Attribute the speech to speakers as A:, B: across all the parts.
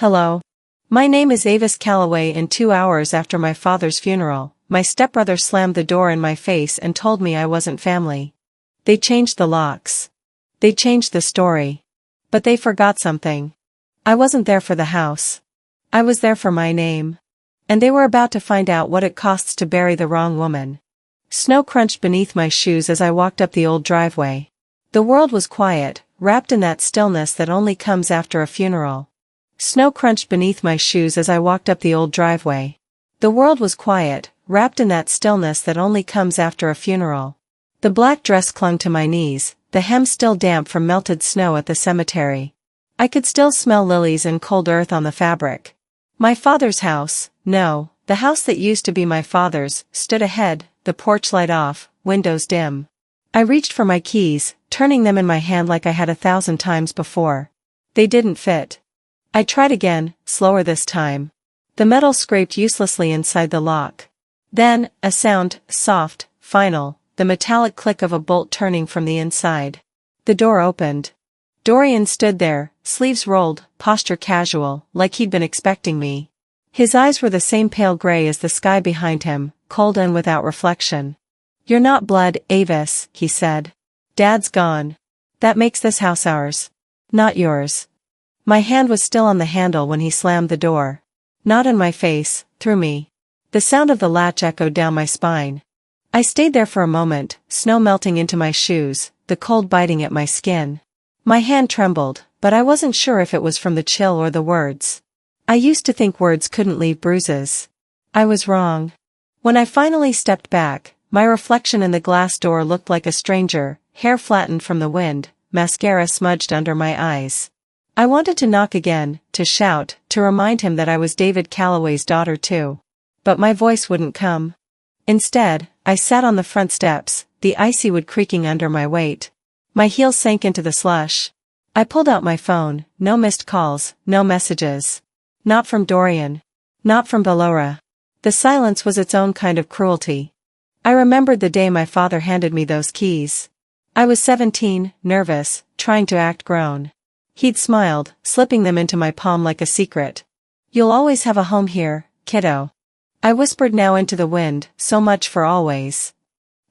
A: Hello. My name is Avis Calloway. In 2 hours after my father's funeral, my stepbrother slammed the door in my face and told me I wasn't family. They changed the locks. They changed the story. But they forgot something. I wasn't there for the house. I was there for my name. And they were about to find out what it costs to bury the wrong woman. Snow crunched beneath my shoes as I walked up the old driveway. The world was quiet, wrapped in that stillness that only comes after a funeral. Snow crunched beneath my shoes as I walked up the old driveway. The world was quiet, wrapped in that stillness that only comes after a funeral. The black dress clung to my knees, the hem still damp from melted snow at the cemetery. I could still smell lilies and cold earth on the fabric. My father's house, no, the house that used to be my father's, stood ahead, the porch light off, windows dim. I reached for my keys, turning them in my hand like I had 1,000 times before. They didn't fit. I tried again, slower this time. The metal scraped uselessly inside the lock. Then, a sound, soft, final, the metallic click of a bolt turning from the inside. The door opened. Dorian stood there, sleeves rolled, posture casual, like he'd been expecting me. His eyes were the same pale gray as the sky behind him, cold and without reflection. "You're not blood, Avis," he said. "Dad's gone. That makes this house ours. Not yours." My hand was still on the handle when he slammed the door. Not in my face, through me. The sound of the latch echoed down my spine. I stayed there for a moment, snow melting into my shoes, the cold biting at my skin. My hand trembled, but I wasn't sure if it was from the chill or the words. I used to think words couldn't leave bruises. I was wrong. When I finally stepped back, my reflection in the glass door looked like a stranger, hair flattened from the wind, mascara smudged under my eyes. I wanted to knock again, to shout, to remind him that I was David Calloway's daughter too. But my voice wouldn't come. Instead, I sat on the front steps, the icy wood creaking under my weight. My heels sank into the slush. I pulled out my phone, no missed calls, no messages. Not from Dorian. Not from Belora. The silence was its own kind of cruelty. I remembered the day my father handed me those keys. I was 17, nervous, trying to act grown. He'd smiled, slipping them into my palm like a secret. "You'll always have a home here, kiddo." I whispered now into the wind, so much for always.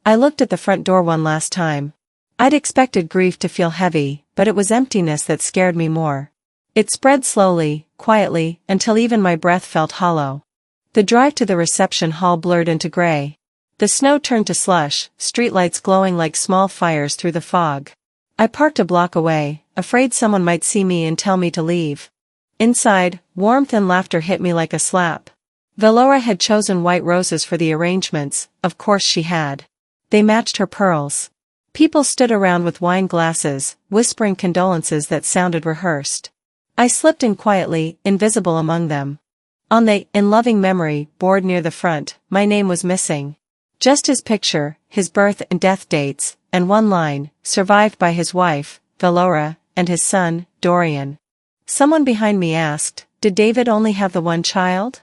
A: I looked at the front door one last time. I'd expected grief to feel heavy, but it was emptiness that scared me more. It spread slowly, quietly, until even my breath felt hollow. The drive to the reception hall blurred into gray. The snow turned to slush, streetlights glowing like small fires through the fog. I parked a block away, afraid someone might see me and tell me to leave. Inside, warmth and laughter hit me like a slap. Belora had chosen white roses for the arrangements, of course she had. They matched her pearls. People stood around with wine glasses, whispering condolences that sounded rehearsed. I slipped in quietly, invisible among them. On the "in loving memory" board near the front, my name was missing. Just his picture, his birth and death dates, and one line, survived by his wife, Belora, and his son, Dorian. Someone behind me asked, "Did David only have the one child?"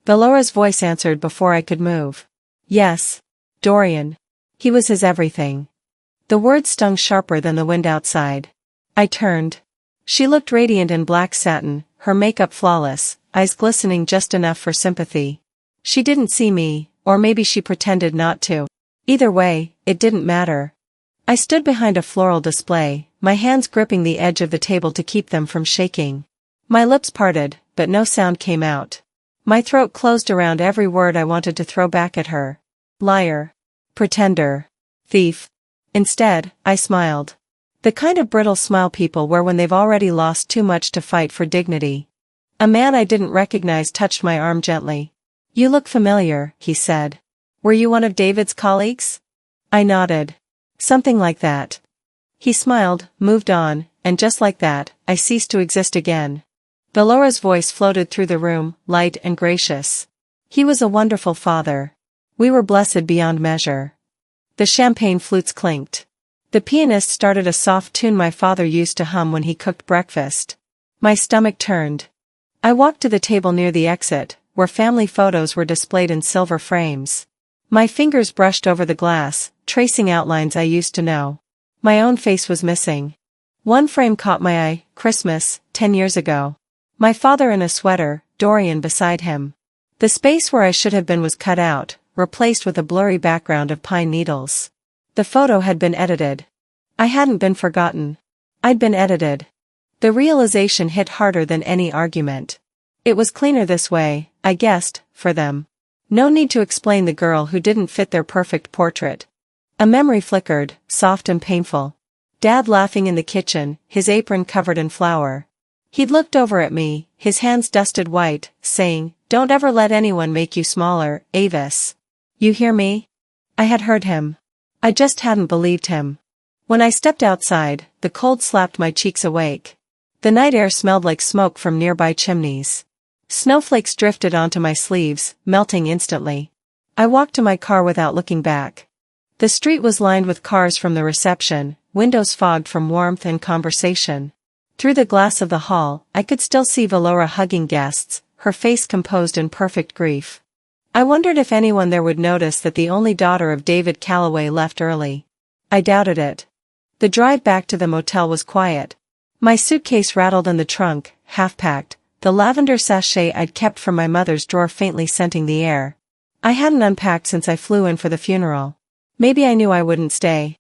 A: Belora's voice answered before I could move. "Yes. Dorian. He was his everything." The words stung sharper than the wind outside. I turned. She looked radiant in black satin, her makeup flawless, eyes glistening just enough for sympathy. She didn't see me, or maybe she pretended not to. Either way, it didn't matter. I stood behind a floral display, my hands gripping the edge of the table to keep them from shaking. My lips parted, but no sound came out. My throat closed around every word I wanted to throw back at her. Liar. Pretender. Thief. Instead, I smiled. The kind of brittle smile people wear when they've already lost too much to fight for dignity. A man I didn't recognize touched my arm gently. "You look familiar," he said. "Were you one of David's colleagues?" I nodded. "Something like that." He smiled, moved on, and just like that, I ceased to exist again. Belora's voice floated through the room, light and gracious. "He was a wonderful father. We were blessed beyond measure." The champagne flutes clinked. The pianist started a soft tune my father used to hum when he cooked breakfast. My stomach turned. I walked to the table near the exit, where family photos were displayed in silver frames. My fingers brushed over the glass, tracing outlines I used to know. My own face was missing. One frame caught my eye, Christmas, 10 years ago. My father in a sweater, Dorian beside him. The space where I should have been was cut out, replaced with a blurry background of pine needles. The photo had been edited. I hadn't been forgotten. I'd been edited. The realization hit harder than any argument. It was cleaner this way, I guessed, for them. No need to explain the girl who didn't fit their perfect portrait. A memory flickered, soft and painful. Dad laughing in the kitchen, his apron covered in flour. He'd looked over at me, his hands dusted white, saying, "Don't ever let anyone make you smaller, Avis. You hear me?" I had heard him. I just hadn't believed him. When I stepped outside, the cold slapped my cheeks awake. The night air smelled like smoke from nearby chimneys. Snowflakes drifted onto my sleeves, melting instantly. I walked to my car without looking back. The street was lined with cars from the reception, windows fogged from warmth and conversation. Through the glass of the hall, I could still see Valora hugging guests, her face composed in perfect grief. I wondered if anyone there would notice that the only daughter of David Calloway left early. I doubted it. The drive back to the motel was quiet. My suitcase rattled in the trunk, half-packed, the lavender sachet I'd kept from my mother's drawer faintly scenting the air. I hadn't unpacked since I flew in for the funeral. Maybe I knew I wouldn't stay.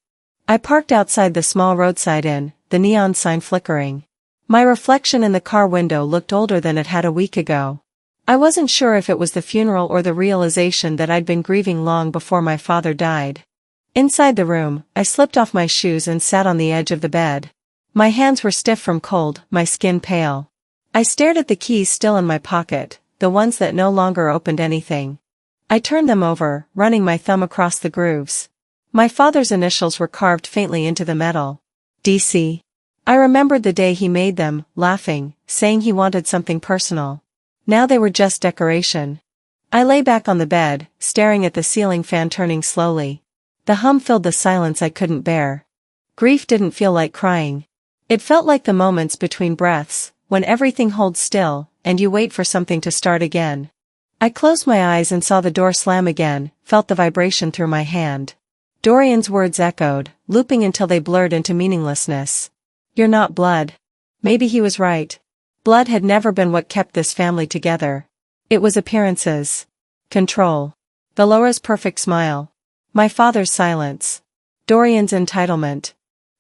A: I parked outside the small roadside inn, the neon sign flickering. My reflection in the car window looked older than it had a week ago. I wasn't sure if it was the funeral or the realization that I'd been grieving long before my father died. Inside the room, I slipped off my shoes and sat on the edge of the bed. My hands were stiff from cold, my skin pale. I stared at the keys still in my pocket, the ones that no longer opened anything. I turned them over, running my thumb across the grooves. My father's initials were carved faintly into the metal. DC. I remembered the day he made them, laughing, saying he wanted something personal. Now they were just decoration. I lay back on the bed, staring at the ceiling fan turning slowly. The hum filled the silence I couldn't bear. Grief didn't feel like crying. It felt like the moments between breaths, when everything holds still, and you wait for something to start again. I closed my eyes and saw the door slam again, felt the vibration through my hand. Dorian's words echoed, looping until they blurred into meaninglessness. "You're not blood." Maybe he was right. Blood had never been what kept this family together. It was appearances. Control. Valora's perfect smile. My father's silence. Dorian's entitlement.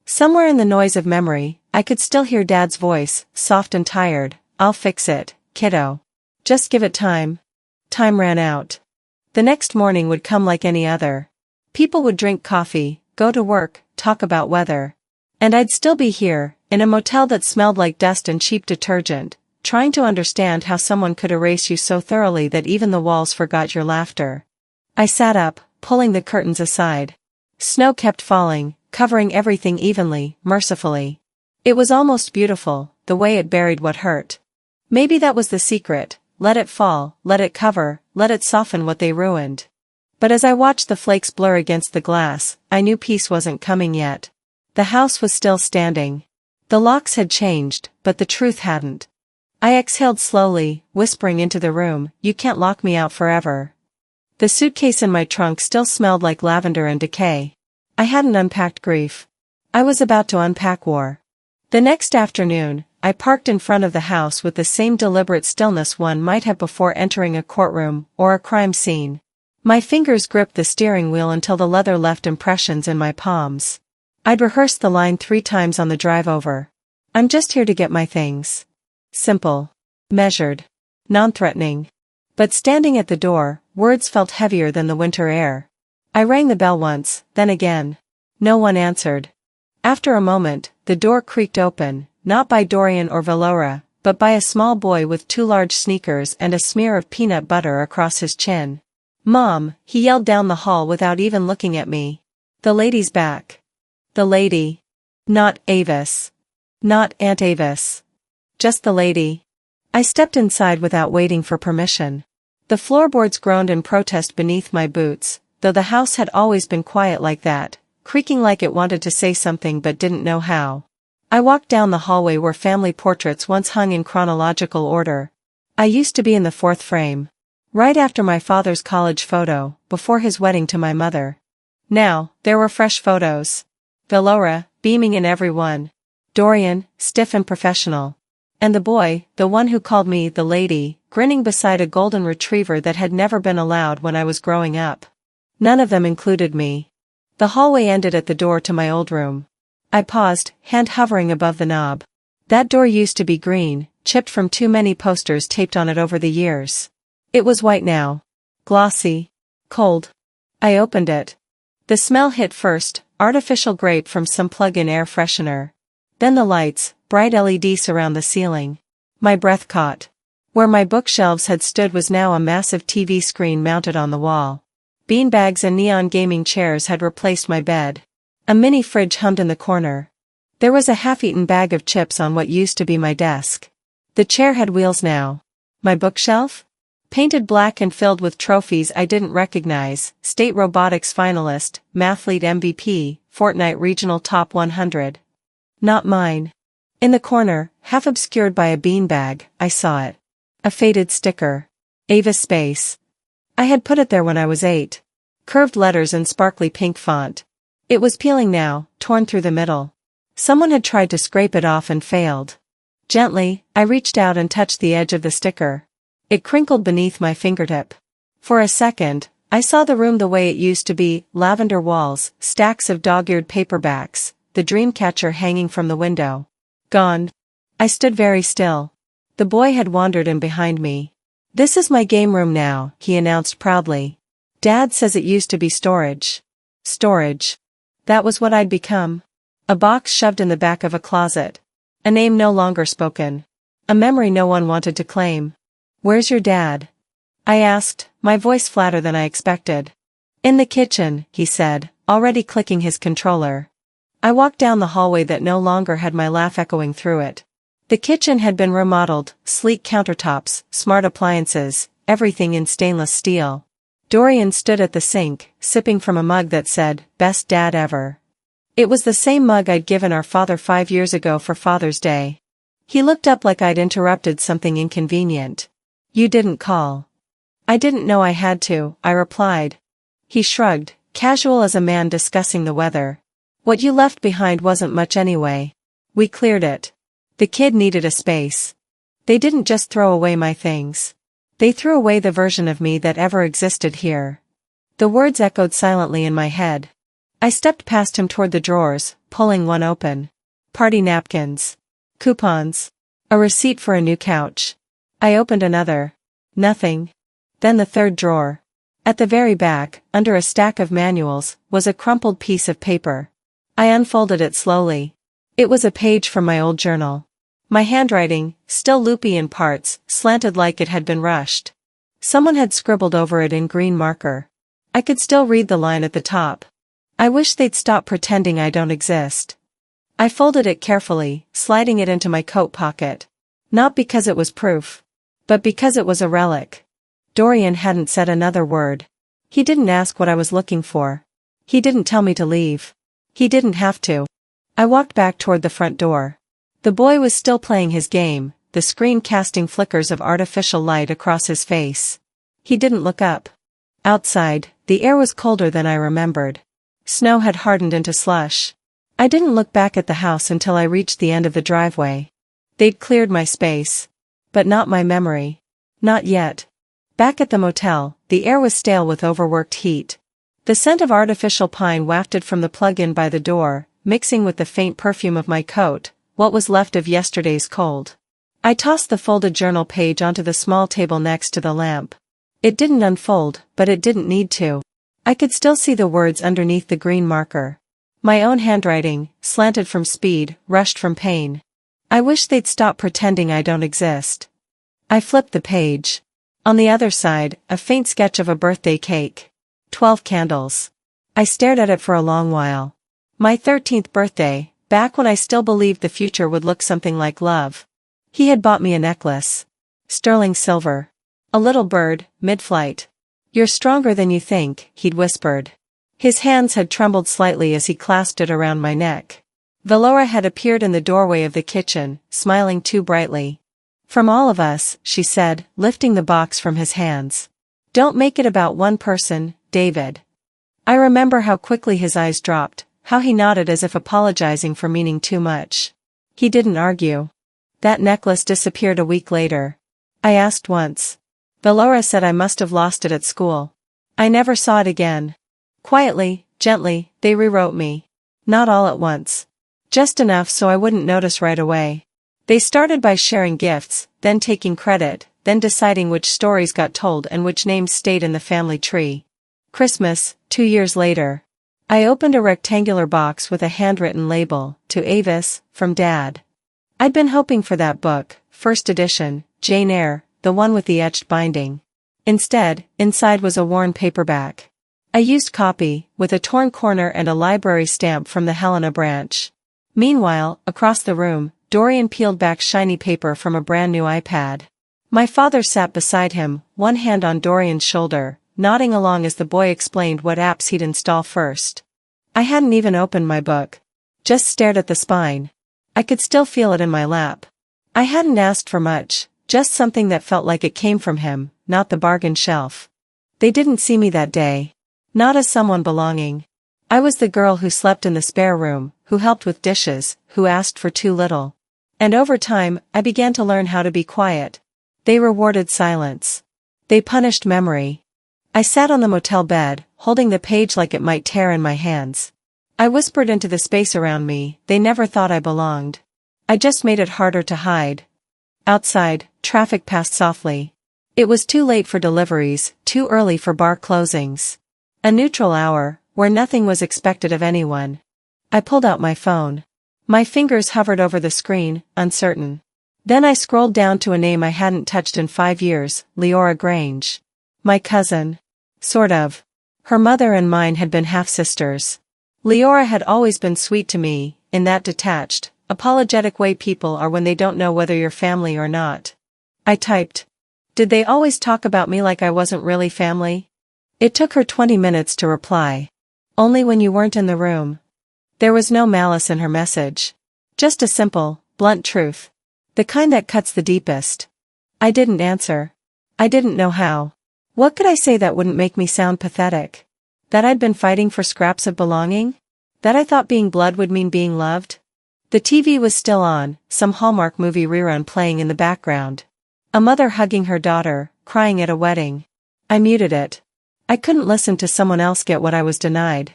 A: Somewhere in the noise of memory, I could still hear Dad's voice, soft and tired. "I'll fix it, kiddo. Just give it time." Time ran out. The next morning would come like any other. People would drink coffee, go to work, talk about weather. And I'd still be here, in a motel that smelled like dust and cheap detergent, trying to understand how someone could erase you so thoroughly that even the walls forgot your laughter. I sat up, pulling the curtains aside. Snow kept falling, covering everything evenly, mercifully. It was almost beautiful, the way it buried what hurt. Maybe that was the secret: let it fall, let it cover, let it soften what they ruined. But as I watched the flakes blur against the glass, I knew peace wasn't coming yet. The house was still standing. The locks had changed, but the truth hadn't. I exhaled slowly, whispering into the room, "You can't lock me out forever." The suitcase in my trunk still smelled like lavender and decay. I hadn't unpacked grief. I was about to unpack war. The next afternoon, I parked in front of the house with the same deliberate stillness one might have before entering a courtroom or a crime scene. My fingers gripped the steering wheel until the leather left impressions in my palms. I'd rehearsed the line 3 times on the drive over. "I'm just here to get my things." Simple. Measured. Non-threatening. But standing at the door, words felt heavier than the winter air. I rang the bell once, then again. No one answered. After a moment, the door creaked open, not by Dorian or Valora, but by a small boy with 2 large sneakers and a smear of peanut butter across his chin. "Mom," he yelled down the hall without even looking at me. "The lady's back." The lady. Not Avis. Not Aunt Avis. Just the lady. I stepped inside without waiting for permission. The floorboards groaned in protest beneath my boots, though the house had always been quiet like that, creaking like it wanted to say something but didn't know how. I walked down the hallway where family portraits once hung in chronological order. I used to be in the 4th frame. Right after my father's college photo, before his wedding to my mother. Now, there were fresh photos. Valora, beaming in every one. Dorian, stiff and professional. And the boy, the one who called me the lady, grinning beside a golden retriever that had never been allowed when I was growing up. None of them included me. The hallway ended at the door to my old room. I paused, hand hovering above the knob. That door used to be green, chipped from too many posters taped on it over the years. It was white now. Glossy. Cold. I opened it. The smell hit first, artificial grape from some plug-in air freshener. Then the lights, bright LED surround the ceiling. My breath caught. Where my bookshelves had stood was now a massive TV screen mounted on the wall. Beanbags and neon gaming chairs had replaced my bed. A mini fridge hummed in the corner. There was a half-eaten bag of chips on what used to be my desk. The chair had wheels now. My bookshelf? Painted black and filled with trophies I didn't recognize, state robotics finalist, mathlete MVP, Fortnite regional top 100. Not mine. In the corner, half obscured by a beanbag, I saw it. A faded sticker. Ava Space. I had put it there when I was 8. Curved letters in sparkly pink font. It was peeling now, torn through the middle. Someone had tried to scrape it off and failed. Gently, I reached out and touched the edge of the sticker. It crinkled beneath my fingertip. For a second, I saw the room the way it used to be, lavender walls, stacks of dog-eared paperbacks, the dreamcatcher hanging from the window. Gone. I stood very still. The boy had wandered in behind me. "This is my game room now," he announced proudly. "Dad says it used to be storage." Storage. That was what I'd become. A box shoved in the back of a closet. A name no longer spoken. A memory no one wanted to claim. "Where's your dad?" I asked, my voice flatter than I expected. "In the kitchen," he said, already clicking his controller. I walked down the hallway that no longer had my laugh echoing through it. The kitchen had been remodeled, sleek countertops, smart appliances, everything in stainless steel. Dorian stood at the sink, sipping from a mug that said, "Best dad ever." It was the same mug I'd given our father 5 years ago for Father's Day. He looked up like I'd interrupted something inconvenient. "You didn't call." "I didn't know I had to," I replied. He shrugged, casual as a man discussing the weather. "What you left behind wasn't much anyway. We cleared it. The kid needed a space. They didn't just throw away my things. They threw away the version of me that ever existed here." The words echoed silently in my head. I stepped past him toward the drawers, pulling one open. Party napkins. Coupons. A receipt for a new couch. I opened another. Nothing. Then the third drawer. At the very back, under a stack of manuals, was a crumpled piece of paper. I unfolded it slowly. It was a page from my old journal. My handwriting, still loopy in parts, slanted like it had been rushed. Someone had scribbled over it in green marker. I could still read the line at the top. "I wish they'd stop pretending I don't exist." I folded it carefully, sliding it into my coat pocket. Not because it was proof, but because it was a relic. Dorian hadn't said another word. He didn't ask what I was looking for. He didn't tell me to leave. He didn't have to. I walked back toward the front door. The boy was still playing his game, the screen casting flickers of artificial light across his face. He didn't look up. Outside, the air was colder than I remembered. Snow had hardened into slush. I didn't look back at the house until I reached the end of the driveway. They'd cleared my space. But not my memory. Not yet. Back at the motel, the air was stale with overworked heat. The scent of artificial pine wafted from the plug-in by the door, mixing with the faint perfume of my coat, what was left of yesterday's cold. I tossed the folded journal page onto the small table next to the lamp. It didn't unfold, but it didn't need to. I could still see the words underneath the green marker. My own handwriting, slanted from speed, rushed from pain. "I wish they'd stop pretending I don't exist." I flipped the page. On the other side, a faint sketch of a birthday cake. 12 candles. I stared at it for a long while. My 13th birthday, back when I still believed the future would look something like love. He had bought me a necklace. Sterling silver. A little bird, mid-flight. "You're stronger than you think," he'd whispered. His hands had trembled slightly as he clasped it around my neck. Valora had appeared in the doorway of the kitchen, smiling too brightly. "From all of us," she said, lifting the box from his hands. "Don't make it about one person, David." I remember how quickly his eyes dropped, how he nodded as if apologizing for meaning too much. He didn't argue. That necklace disappeared a week later. I asked once. Valora said I must have lost it at school. I never saw it again. Quietly, gently, they rewrote me. Not all at once. Just enough so I wouldn't notice right away. They started by sharing gifts, then taking credit, then deciding which stories got told and which names stayed in the family tree. Christmas, 2 years later. I opened a rectangular box with a handwritten label, to Avis, from Dad. I'd been hoping for that book, first edition, Jane Eyre, the one with the etched binding. Instead, inside was a worn paperback. A used copy, with a torn corner and a library stamp from the Helena branch. Meanwhile, across the room, Dorian peeled back shiny paper from a brand new iPad. My father sat beside him, one hand on Dorian's shoulder, nodding along as the boy explained what apps he'd install first. I hadn't even opened my book. Just stared at the spine. I could still feel it in my lap. I hadn't asked for much, just something that felt like it came from him, not the bargain shelf. They didn't see me that day. Not as someone belonging. I was the girl who slept in the spare room, who helped with dishes, who asked for too little. And over time, I began to learn how to be quiet. They rewarded silence. They punished memory. I sat on the motel bed, holding the page like it might tear in my hands. I whispered into the space around me, they never thought I belonged. I just made it harder to hide. Outside, traffic passed softly. It was too late for deliveries, too early for bar closings. A neutral hour, where nothing was expected of anyone. I pulled out my phone. My fingers hovered over the screen, uncertain. Then I scrolled down to a name I hadn't touched in 5 years, Leora Grange. My cousin. Sort of. Her mother and mine had been half-sisters. Leora had always been sweet to me, in that detached, apologetic way people are when they don't know whether you're family or not. I typed. Did they always talk about me like I wasn't really family? It took her 20 minutes to reply. Only when you weren't in the room. There was no malice in her message. Just a simple, blunt truth. The kind that cuts the deepest. I didn't answer. I didn't know how. What could I say that wouldn't make me sound pathetic? That I'd been fighting for scraps of belonging? That I thought being blood would mean being loved? The TV was still on, some Hallmark movie rerun playing in the background. A mother hugging her daughter, crying at a wedding. I muted it. I couldn't listen to someone else get what I was denied.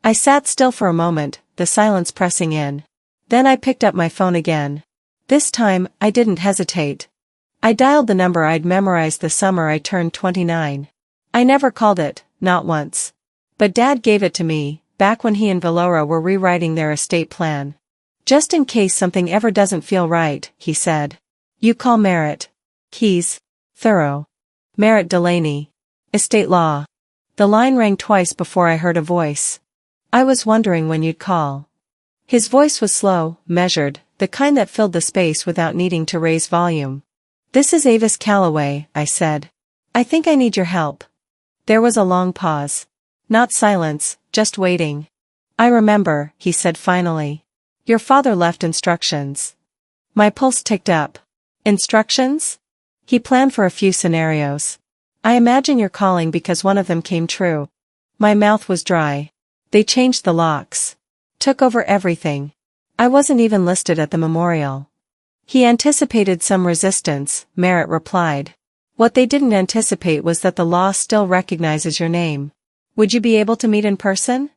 A: I sat still for a moment, the silence pressing in. Then I picked up my phone again. This time, I didn't hesitate. I dialed the number I'd memorized the summer I turned 29. I never called it, not once. But Dad gave it to me, back when he and Valora were rewriting their estate plan. Just in case something ever doesn't feel right, he said. You call Merritt. Keys. Thorough. Merritt Delaney. Estate law. The line rang twice before I heard a voice. I was wondering when you'd call. His voice was slow, measured, the kind that filled the space without needing to raise volume. This is Avis Calloway, I said. I think I need your help. There was a long pause. Not silence, just waiting. I remember, he said finally. Your father left instructions. My pulse ticked up. Instructions? He planned for a few scenarios. I imagine you're calling because one of them came true. My mouth was dry. They changed the locks. Took over everything. I wasn't even listed at the memorial. He anticipated some resistance, Merritt replied. What they didn't anticipate was that the law still recognizes your name. Would you be able to meet in person?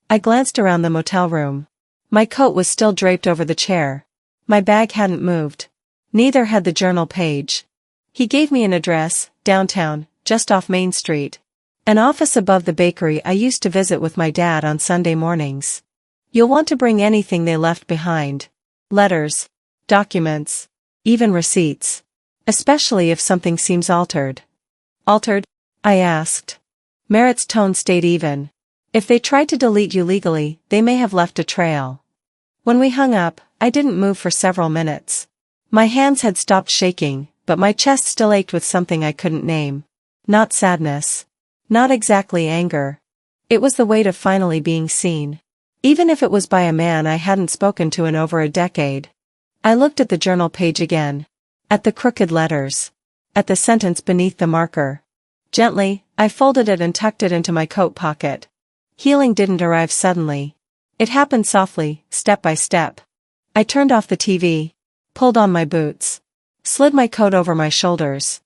A: I glanced around the motel room. My coat was still draped over the chair. My bag hadn't moved. Neither had the journal page. He gave me an address, downtown, just off Main Street. An office above the bakery I used to visit with my dad on Sunday mornings. You'll want to bring anything they left behind. Letters. Documents. Even receipts. Especially if something seems altered. Altered? I asked. Merritt's tone stayed even. If they tried to delete you legally, they may have left a trail. When we hung up, I didn't move for several minutes. My hands had stopped shaking, but my chest still ached with something I couldn't name. Not sadness. Not exactly anger. It was the weight of finally being seen. Even if it was by a man I hadn't spoken to in over a decade. I looked at the journal page again. At the crooked letters. At the sentence beneath the marker. Gently, I folded it and tucked it into my coat pocket. Healing didn't arrive suddenly. It happened softly, step by step. I turned off the TV. Pulled on my boots. Slid my coat over my shoulders.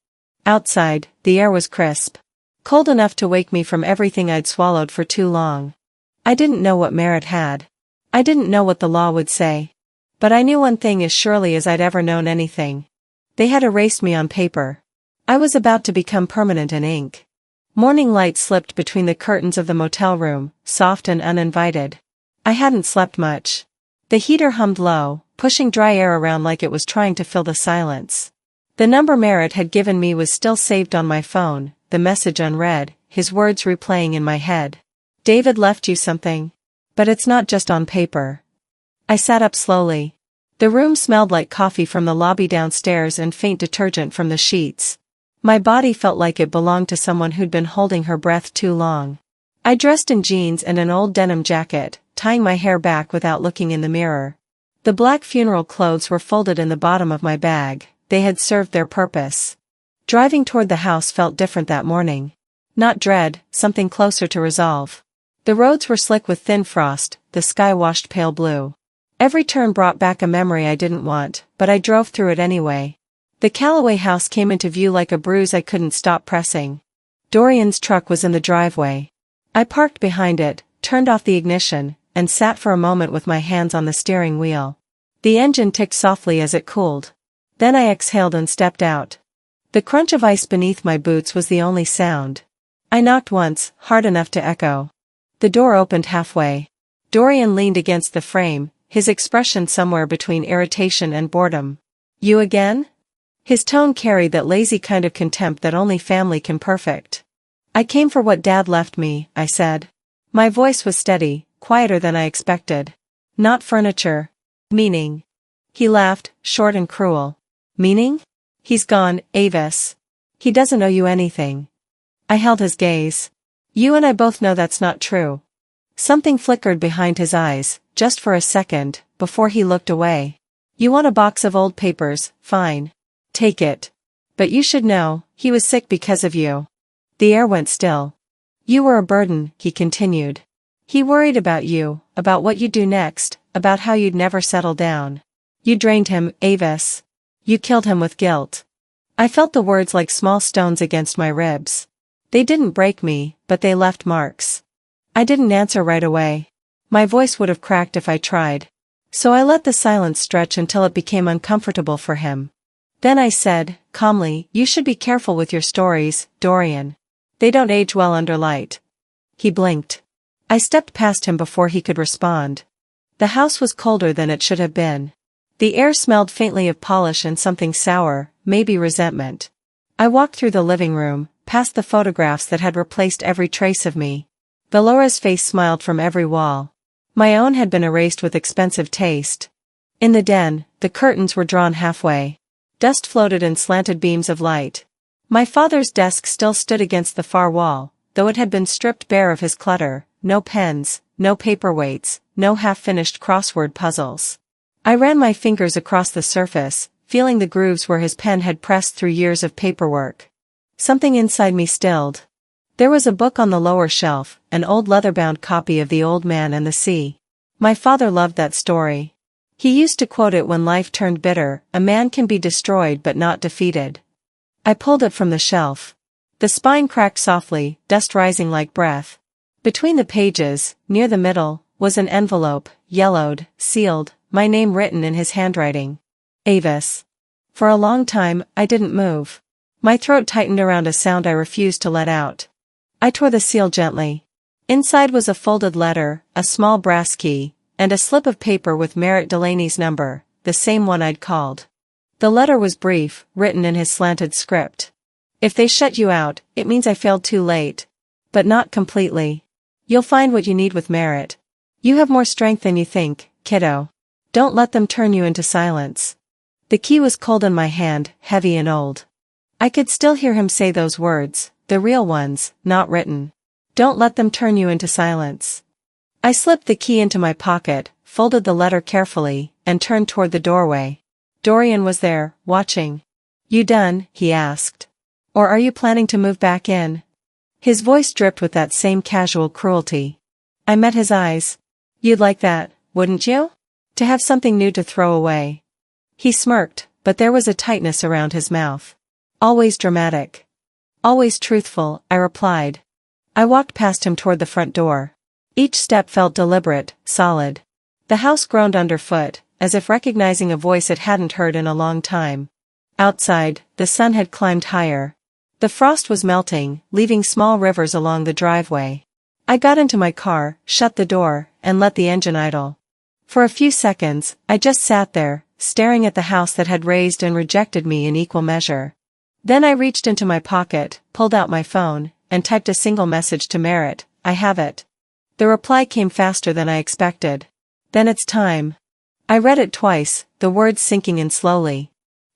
A: Outside, the air was crisp. Cold enough to wake me from everything I'd swallowed for too long. I didn't know what merit had. I didn't know what the law would say. But I knew one thing as surely as I'd ever known anything. They had erased me on paper. I was about to become permanent in ink. Morning light slipped between the curtains of the motel room, soft and uninvited. I hadn't slept much. The heater hummed low, pushing dry air around like it was trying to fill the silence. The number Merritt had given me was still saved on my phone, the message unread, his words replaying in my head. David left you something. But it's not just on paper. I sat up slowly. The room smelled like coffee from the lobby downstairs and faint detergent from the sheets. My body felt like it belonged to someone who'd been holding her breath too long. I dressed in jeans and an old denim jacket, tying my hair back without looking in the mirror. The black funeral clothes were folded in the bottom of my bag. They had served their purpose. Driving toward the house felt different that morning. Not dread, something closer to resolve. The roads were slick with thin frost, the sky washed pale blue. Every turn brought back a memory I didn't want, but I drove through it anyway. The Callaway house came into view like a bruise I couldn't stop pressing. Dorian's truck was in the driveway. I parked behind it, turned off the ignition, and sat for a moment with my hands on the steering wheel. The engine ticked softly as it cooled. Then I exhaled and stepped out. The crunch of ice beneath my boots was the only sound. I knocked once, hard enough to echo. The door opened halfway. Dorian leaned against the frame, his expression somewhere between irritation and boredom. You again? His tone carried that lazy kind of contempt that only family can perfect. I came for what Dad left me, I said. My voice was steady, quieter than I expected. Not furniture. Meaning. He laughed, short and cruel. Meaning? He's gone, Avis. He doesn't owe you anything. I held his gaze. You and I both know that's not true. Something flickered behind his eyes, just for a second, before he looked away. You want a box of old papers, fine. Take it. But you should know, he was sick because of you. The air went still. You were a burden, he continued. He worried about you, about what you'd do next, about how you'd never settle down. You drained him, Avis. You killed him with guilt. I felt the words like small stones against my ribs. They didn't break me, but they left marks. I didn't answer right away. My voice would have cracked if I tried. So I let the silence stretch until it became uncomfortable for him. Then I said, calmly, you should be careful with your stories, Dorian. They don't age well under light. He blinked. I stepped past him before he could respond. The house was colder than it should have been. The air smelled faintly of polish and something sour, maybe resentment. I walked through the living room, past the photographs that had replaced every trace of me. Valora's face smiled from every wall. My own had been erased with expensive taste. In the den, the curtains were drawn halfway. Dust floated in slanted beams of light. My father's desk still stood against the far wall, though it had been stripped bare of his clutter, no pens, no paperweights, no half-finished crossword puzzles. I ran my fingers across the surface, feeling the grooves where his pen had pressed through years of paperwork. Something inside me stilled. There was a book on the lower shelf, an old leather-bound copy of The Old Man and the Sea. My father loved that story. He used to quote it when life turned bitter, a man can be destroyed but not defeated. I pulled it from the shelf. The spine cracked softly, dust rising like breath. Between the pages, near the middle, was an envelope, yellowed, sealed, my name written in his handwriting. Avis. For a long time, I didn't move. My throat tightened around a sound I refused to let out. I tore the seal gently. Inside was a folded letter, a small brass key, and a slip of paper with Merritt Delaney's number, the same one I'd called. The letter was brief, written in his slanted script. If they shut you out, it means I failed too late. But not completely. You'll find what you need with Merritt. You have more strength than you think, kiddo. Don't let them turn you into silence. The key was cold in my hand, heavy and old. I could still hear him say those words, the real ones, not written. Don't let them turn you into silence. I slipped the key into my pocket, folded the letter carefully, and turned toward the doorway. Dorian was there, watching. You done? He asked. Or are you planning to move back in? His voice dripped with that same casual cruelty. I met his eyes. You'd like that, wouldn't you? To have something new to throw away. He smirked, but there was a tightness around his mouth. Always dramatic. Always truthful, I replied. I walked past him toward the front door. Each step felt deliberate, solid. The house groaned underfoot, as if recognizing a voice it hadn't heard in a long time. Outside, the sun had climbed higher. The frost was melting, leaving small rivers along the driveway. I got into my car, shut the door, and let the engine idle. For a few seconds, I just sat there, staring at the house that had raised and rejected me in equal measure. Then I reached into my pocket, pulled out my phone, and typed a single message to Merritt. I have it. The reply came faster than I expected. Then it's time. I read it twice, the words sinking in slowly.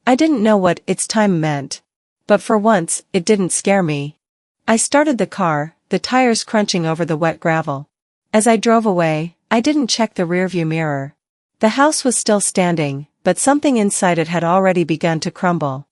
A: I didn't know what "it's time" meant. But for once, it didn't scare me. I started the car, the tires crunching over the wet gravel. As I drove away, I didn't check the rearview mirror. The house was still standing, but something inside it had already begun to crumble.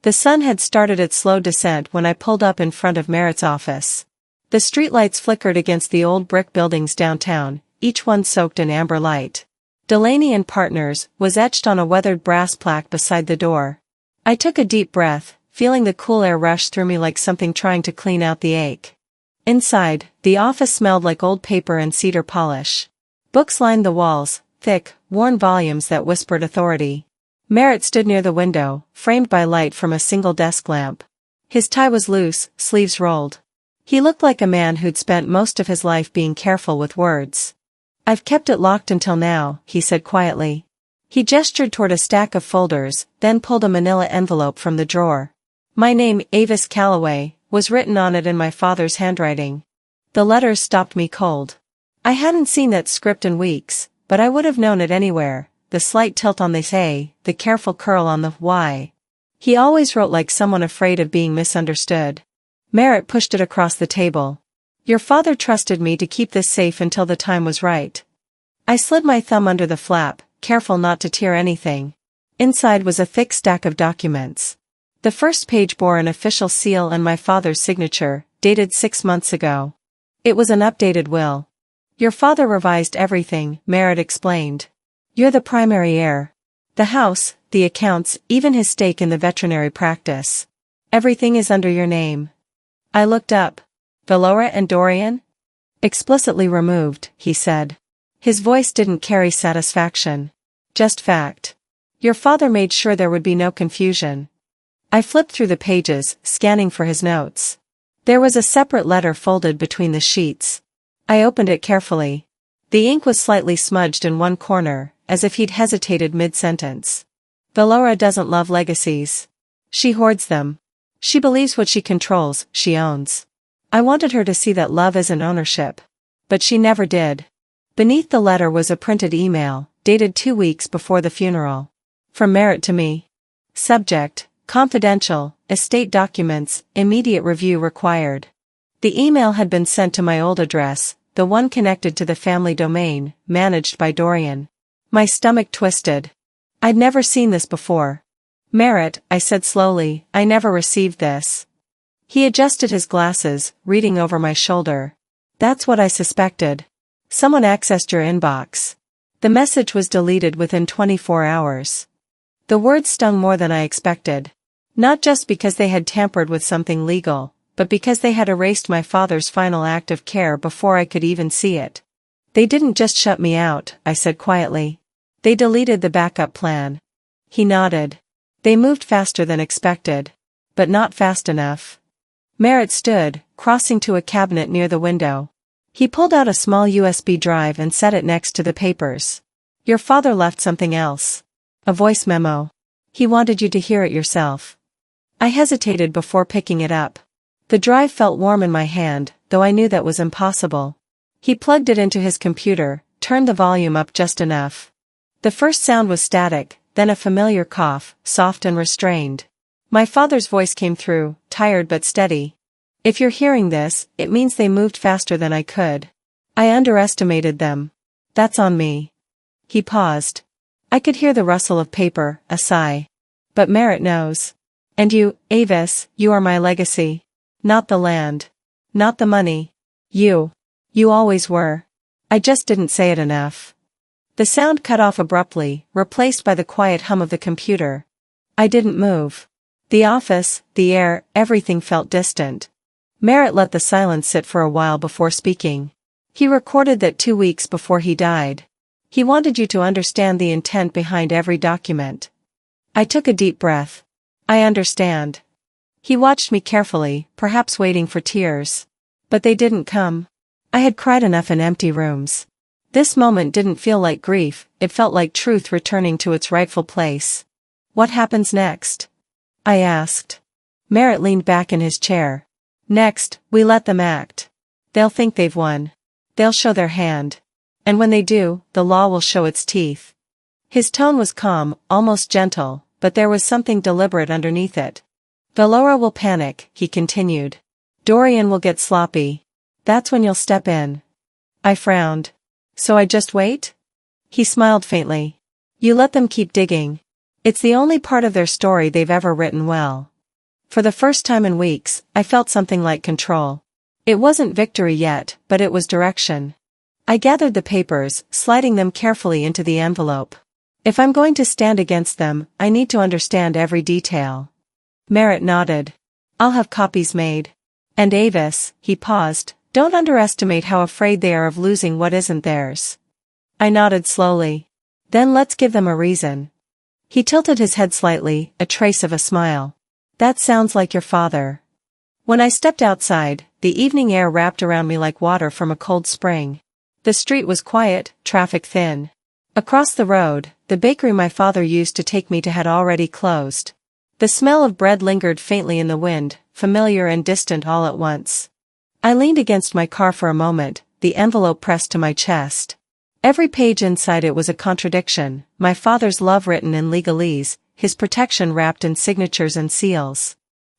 A: The sun had started its slow descent when I pulled up in front of Merritt's office. The streetlights flickered against the old brick buildings downtown, each one soaked in amber light. Delaney and Partners was etched on a weathered brass plaque beside the door. I took a deep breath, feeling the cool air rush through me like something trying to clean out the ache. Inside, the office smelled like old paper and cedar polish. Books lined the walls, thick, worn volumes that whispered authority. Merritt stood near the window, framed by light from a single desk lamp. His tie was loose, sleeves rolled. He looked like a man who'd spent most of his life being careful with words. I've kept it locked until now, he said quietly. He gestured toward a stack of folders, then pulled a manila envelope from the drawer. My name, Avis Calloway, was written on it in my father's handwriting. The letters stopped me cold. I hadn't seen that script in weeks, but I would have known it anywhere. The slight tilt on the "A", the careful curl on the "Y". He always wrote like someone afraid of being misunderstood. Merritt pushed it across the table. Your father trusted me to keep this safe until the time was right. I slid my thumb under the flap, careful not to tear anything. Inside was a thick stack of documents. The first page bore an official seal and my father's signature, dated 6 months ago. It was an updated will. Your father revised everything, Merritt explained. You're the primary heir. The house, the accounts, even his stake in the veterinary practice. Everything is under your name. I looked up. Valora and Dorian? Explicitly removed, he said. His voice didn't carry satisfaction. Just fact. Your father made sure there would be no confusion. I flipped through the pages, scanning for his notes. There was a separate letter folded between the sheets. I opened it carefully. The ink was slightly smudged in one corner, as if he'd hesitated mid-sentence. Valora doesn't love legacies. She hoards them. She believes what she controls, she owns. I wanted her to see that love isn't ownership. But she never did. Beneath the letter was a printed email, dated 2 weeks before the funeral. From Merritt to me. Subject, confidential, estate documents, immediate review required. The email had been sent to my old address, the one connected to the family domain, managed by Dorian. My stomach twisted. I'd never seen this before. Merritt, I said slowly, I never received this. He adjusted his glasses, reading over my shoulder. That's what I suspected. Someone accessed your inbox. The message was deleted within 24 hours. The words stung more than I expected. Not just because they had tampered with something legal, but because they had erased my father's final act of care before I could even see it. They didn't just shut me out, I said quietly. They deleted the backup plan. He nodded. They moved faster than expected. But not fast enough. Merritt stood, crossing to a cabinet near the window. He pulled out a small USB drive and set it next to the papers. Your father left something else. A voice memo. He wanted you to hear it yourself. I hesitated before picking it up. The drive felt warm in my hand, though I knew that was impossible. He plugged it into his computer, turned the volume up just enough. The first sound was static, then a familiar cough, soft and restrained. My father's voice came through, tired but steady. If you're hearing this, it means they moved faster than I could. I underestimated them. That's on me. He paused. I could hear the rustle of paper, a sigh. But Merritt knows. And you, Avis, you are my legacy. Not the land. Not the money. You. You always were. I just didn't say it enough. The sound cut off abruptly, replaced by the quiet hum of the computer. I didn't move. The office, the air, everything felt distant. Merritt let the silence sit for a while before speaking. He recorded that 2 weeks before he died. He wanted you to understand the intent behind every document. I took a deep breath. I understand. He watched me carefully, perhaps waiting for tears. But they didn't come. I had cried enough in empty rooms. This moment didn't feel like grief, it felt like truth returning to its rightful place. What happens next? I asked. Merritt leaned back in his chair. Next, we let them act. They'll think they've won. They'll show their hand. And when they do, the law will show its teeth. His tone was calm, almost gentle, but there was something deliberate underneath it. Valora will panic, he continued. Dorian will get sloppy. That's when you'll step in. I frowned. So I just wait? He smiled faintly. You let them keep digging. It's the only part of their story they've ever written well. For the first time in weeks, I felt something like control. It wasn't victory yet, but it was direction. I gathered the papers, sliding them carefully into the envelope. If I'm going to stand against them, I need to understand every detail. Merritt nodded. I'll have copies made. And Avis, he paused, don't underestimate how afraid they are of losing what isn't theirs. I nodded slowly. Then let's give them a reason. He tilted his head slightly, a trace of a smile. That sounds like your father. When I stepped outside, the evening air wrapped around me like water from a cold spring. The street was quiet, traffic thin. Across the road, the bakery my father used to take me to had already closed. The smell of bread lingered faintly in the wind, familiar and distant all at once. I leaned against my car for a moment, the envelope pressed to my chest. Every page inside it was a contradiction, my father's love written in legalese, his protection wrapped in signatures and seals.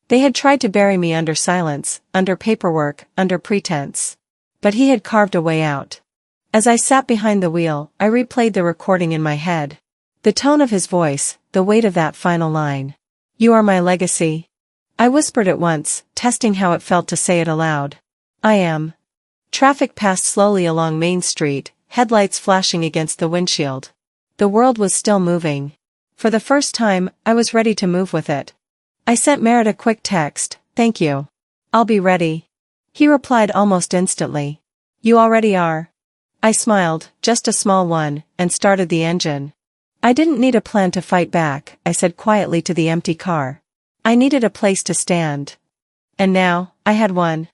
A: They had tried to bury me under silence, under paperwork, under pretense. But he had carved a way out. As I sat behind the wheel, I replayed the recording in my head. The tone of his voice, the weight of that final line. You are my legacy. I whispered it once, testing how it felt to say it aloud. I am. Traffic passed slowly along Main Street, headlights flashing against the windshield. The world was still moving. For the first time, I was ready to move with it. I sent Merritt a quick text, thank you. I'll be ready. He replied almost instantly. You already are. I smiled, just a small one, and started the engine. I didn't need a plan to fight back, I said quietly to the empty car. I needed a place to stand. And now, I had one.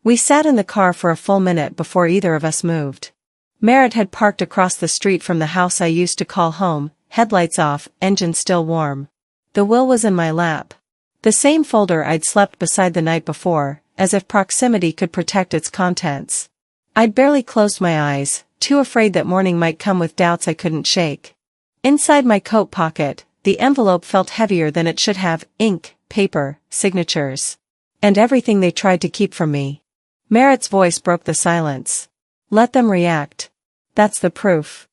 A: We sat in the car for a full minute before either of us moved. Merritt had parked across the street from the house I used to call home, headlights off, engine still warm. The will was in my lap. The same folder I'd slept beside the night before, as if proximity could protect its contents. I'd barely closed my eyes, too afraid that morning might come with doubts I couldn't shake. Inside my coat pocket, the envelope felt heavier than it should have, ink, paper, signatures. And everything they tried to keep from me. Merritt's voice broke the silence. Let them react. That's the proof.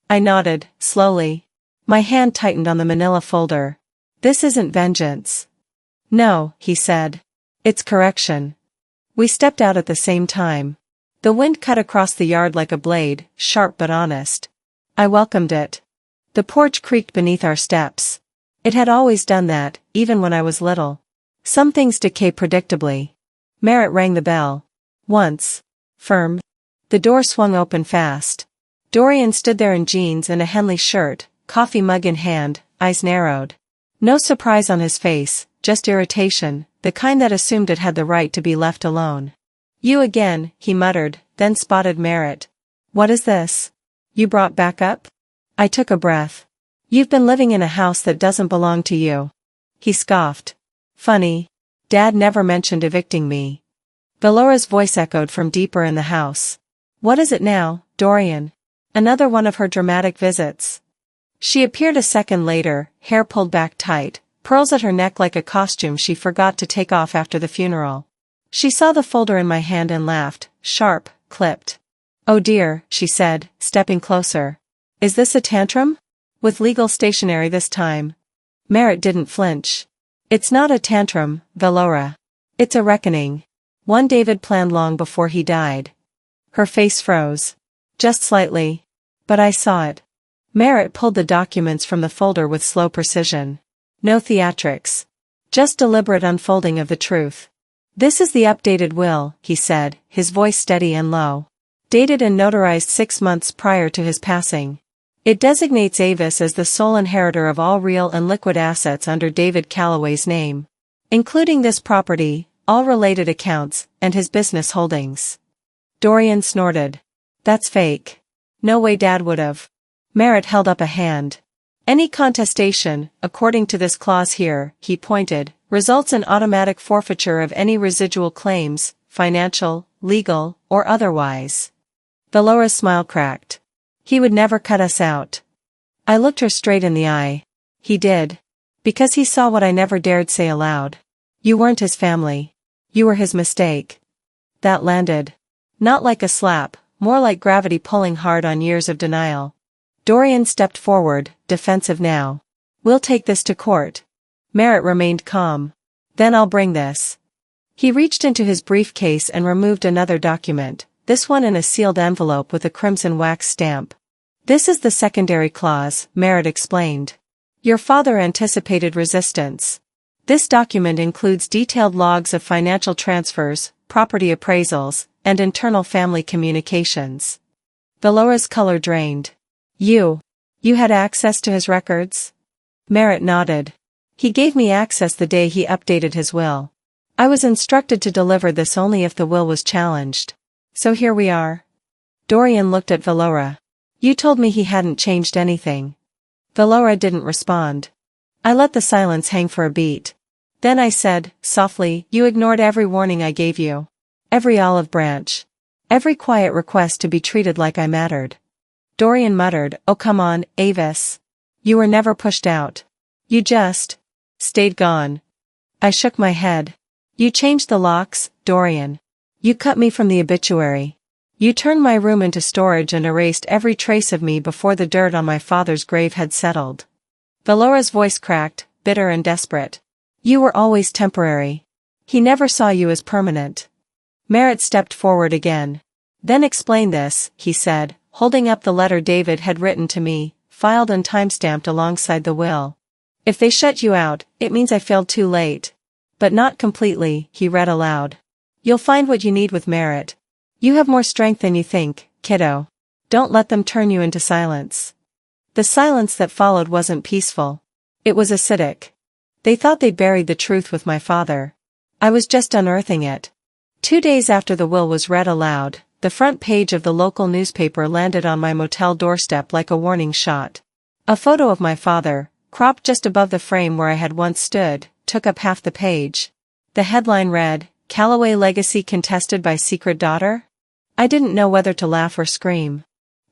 A: I nodded, slowly. My hand tightened on the manila folder. This isn't vengeance. No, he said. It's correction. We stepped out at the same time. The wind cut across the yard like a blade, sharp but honest. I welcomed it. The porch creaked beneath our steps. It had always done that, even when I was little. Some things decay predictably. Merritt rang the bell. Once. Firm. The door swung open fast. Dorian stood there in jeans and a Henley shirt, coffee mug in hand, eyes narrowed. No surprise on his face, just irritation, the kind that assumed it had the right to be left alone. You again, he muttered, then spotted Merritt. What is this? You brought backup? I took a breath. You've been living in a house that doesn't belong to you. He scoffed. Funny. Dad never mentioned evicting me. Valora's voice echoed from deeper in the house. What is it now, Dorian? Another one of her dramatic visits. She appeared a second later, hair pulled back tight, pearls at her neck like a costume she forgot to take off after the funeral. She saw the folder in my hand and laughed, sharp, clipped. Oh dear, she said, stepping closer. Is this a tantrum? With legal stationery this time. Merritt didn't flinch. It's not a tantrum, Valora. It's a reckoning. One David planned long before he died. Her face froze. Just slightly. But I saw it. Merritt pulled the documents from the folder with slow precision. No theatrics. Just deliberate unfolding of the truth. This is the updated will, he said, his voice steady and low. Dated and notarized 6 months prior to his passing. It designates Avis as the sole inheritor of all real and liquid assets under David Calloway's name. Including this property, all related accounts, and his business holdings. Dorian snorted. That's fake. No way Dad would've. Merritt held up a hand. Any contestation, according to this clause here, he pointed, results in automatic forfeiture of any residual claims, financial, legal, or otherwise. Valora's smile cracked. He would never cut us out. I looked her straight in the eye. He did. Because he saw what I never dared say aloud. You weren't his family. You were his mistake. That landed. Not like a slap, more like gravity pulling hard on years of denial. Dorian stepped forward, defensive now. We'll take this to court. Merritt remained calm. Then I'll bring this. He reached into his briefcase and removed another document, this one in a sealed envelope with a crimson wax stamp. This is the secondary clause, Merritt explained. Your father anticipated resistance. This document includes detailed logs of financial transfers, property appraisals, and internal family communications. Valora's color drained. You had access to his records? Merritt nodded. He gave me access the day he updated his will. I was instructed to deliver this only if the will was challenged. So here we are. Dorian looked at Valora. You told me he hadn't changed anything. Valora didn't respond. I let the silence hang for a beat. Then I said, softly, you ignored every warning I gave you. Every olive branch. Every quiet request to be treated like I mattered. Dorian muttered, oh come on, Avis. You were never pushed out. You just stayed gone. I shook my head. You changed the locks, Dorian. You cut me from the obituary. You turned my room into storage and erased every trace of me before the dirt on my father's grave had settled. Valora's voice cracked, bitter and desperate. You were always temporary. He never saw you as permanent. Merritt stepped forward again. Then explain this, he said, holding up the letter David had written to me, filed and time-stamped alongside the will. If they shut you out, it means I failed too late. But not completely, he read aloud. You'll find what you need with Merritt. You have more strength than you think, kiddo. Don't let them turn you into silence. The silence that followed wasn't peaceful. It was acidic. They thought they'd buried the truth with my father. I was just unearthing it. 2 days after the will was read aloud, the front page of the local newspaper landed on my motel doorstep like a warning shot. A photo of my father, cropped just above the frame where I had once stood, took up half the page. The headline read, Calloway legacy contested by secret daughter? I didn't know whether to laugh or scream.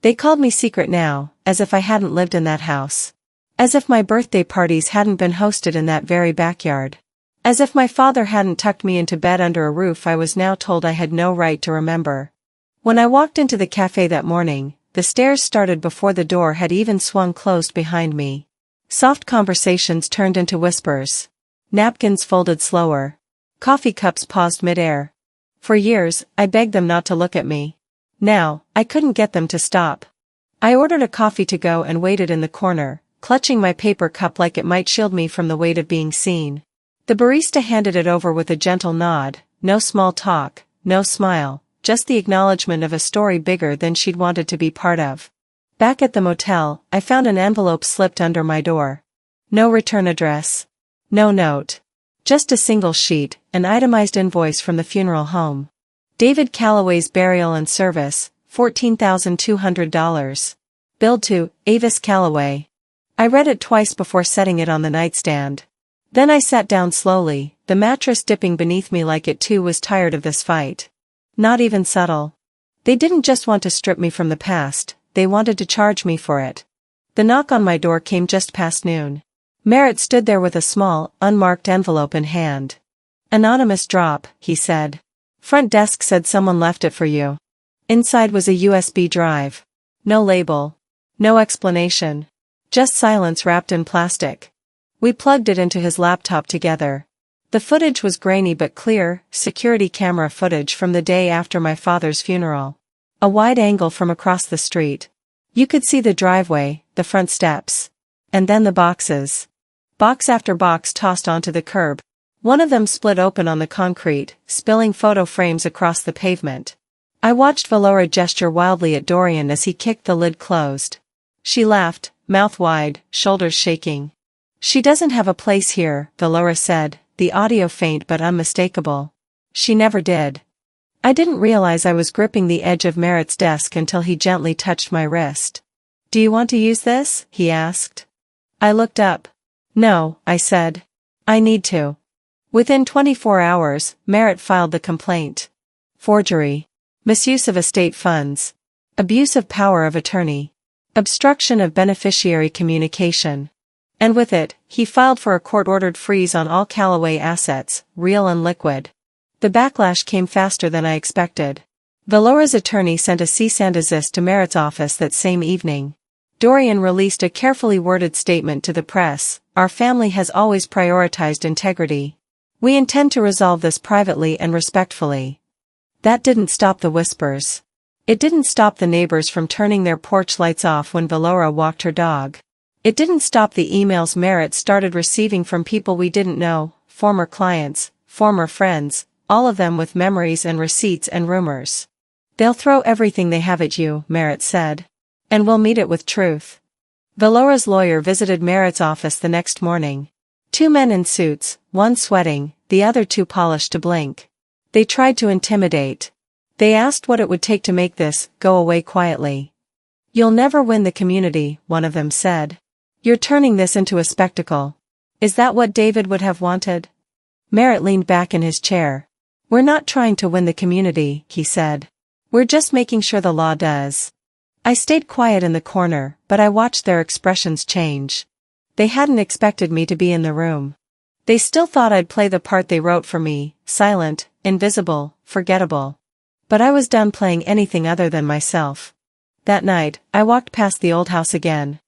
A: They called me secret now, as if I hadn't lived in that house. As if my birthday parties hadn't been hosted in that very backyard. As if my father hadn't tucked me into bed under a roof I was now told I had no right to remember. When I walked into the cafe that morning, the stairs started before the door had even swung closed behind me. Soft conversations turned into whispers. Napkins folded slower. Coffee cups paused mid-air. For years, I begged them not to look at me. Now, I couldn't get them to stop. I ordered a coffee to go and waited in the corner, clutching my paper cup like it might shield me from the weight of being seen. The barista handed it over with a gentle nod, no small talk, no smile, just the acknowledgement of a story bigger than she'd wanted to be part of. Back at the motel, I found an envelope slipped under my door. No return address. No note. Just a single sheet, an itemized invoice from the funeral home. David Calloway's burial and service, $14,200. Billed to Avis Calloway. I read it twice before setting it on the nightstand. Then I sat down slowly, the mattress dipping beneath me like it too was tired of this fight. Not even subtle. They didn't just want to strip me from the past, they wanted to charge me for it. The knock on my door came just past noon. Merritt stood there with a small, unmarked envelope in hand. Anonymous drop, he said. Front desk said someone left it for you. Inside was a USB drive. No label. No explanation. Just silence wrapped in plastic. We plugged it into his laptop together. The footage was grainy but clear, security camera footage from the day after my father's funeral. A wide angle from across the street. You could see the driveway, the front steps. And then the boxes. Box after box tossed onto the curb. One of them split open on the concrete, spilling photo frames across the pavement. I watched Valora gesture wildly at Dorian as he kicked the lid closed. She laughed, mouth wide, shoulders shaking. "She doesn't have a place here," Valora said, the audio faint but unmistakable. "She never did." I didn't realize I was gripping the edge of Merritt's desk until he gently touched my wrist. "Do you want to use this?" he asked. I looked up. "No," I said. "I need to." Within 24 hours, Merritt filed the complaint. Forgery. Misuse of estate funds. Abuse of power of attorney. Obstruction of beneficiary communication. And with it, he filed for a court-ordered freeze on all Callaway assets, real and liquid. The backlash came faster than I expected. Valora's attorney sent a cease and desist to Merritt's office that same evening. Dorian released a carefully worded statement to the press: "Our family has always prioritized integrity. We intend to resolve this privately and respectfully." That didn't stop the whispers. It didn't stop the neighbors from turning their porch lights off when Valora walked her dog. It didn't stop the emails Merritt started receiving from people we didn't know, former clients, former friends, all of them with memories and receipts and rumors. "They'll throw everything they have at you," Merritt said. "And we'll meet it with truth." Valora's lawyer visited Merritt's office the next morning. Two men in suits, one sweating, the other too polished to blink. They tried to intimidate. They asked what it would take to make this go away quietly. "You'll never win the community," one of them said. "You're turning this into a spectacle. Is that what David would have wanted?" Merritt leaned back in his chair. "We're not trying to win the community," he said. "We're just making sure the law does." I stayed quiet in the corner, but I watched their expressions change. They hadn't expected me to be in the room. They still thought I'd play the part they wrote for me, silent, invisible, forgettable. But I was done playing anything other than myself. That night, I walked past the old house again.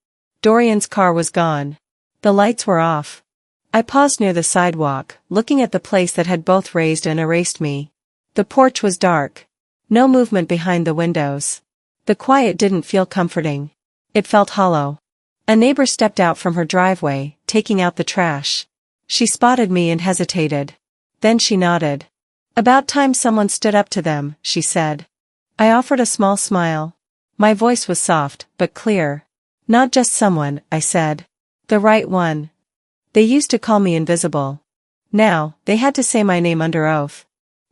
A: Dorian's car was gone. The lights were off. I paused near the sidewalk, looking at the place that had both raised and erased me. The porch was dark. No movement behind the windows. The quiet didn't feel comforting. It felt hollow. A neighbor stepped out from her driveway, taking out the trash. She spotted me and hesitated. Then she nodded. "About time someone stood up to them," she said. I offered a small smile. My voice was soft, but clear. "Not just someone," I said. "The right one." They used to call me invisible. Now, they had to say my name under oath.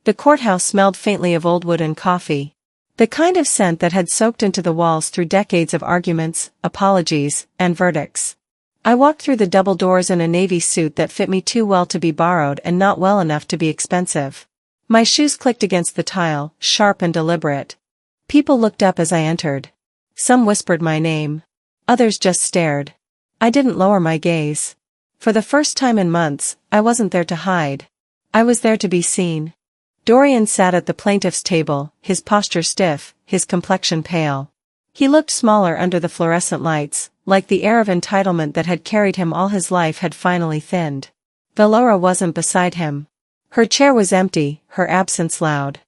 A: The courthouse smelled faintly of old wood and coffee. The kind of scent that had soaked into the walls through decades of arguments, apologies, and verdicts. I walked through the double doors in a navy suit that fit me too well to be borrowed and not well enough to be expensive. My shoes clicked against the tile, sharp and deliberate. People looked up as I entered. Some whispered my name. Others just stared. I didn't lower my gaze. For the first time in months, I wasn't there to hide. I was there to be seen. Dorian sat at the plaintiff's table, his posture stiff, his complexion pale. He looked smaller under the fluorescent lights, like the air of entitlement that had carried him all his life had finally thinned. Valora wasn't beside him. Her chair was empty, her absence loud.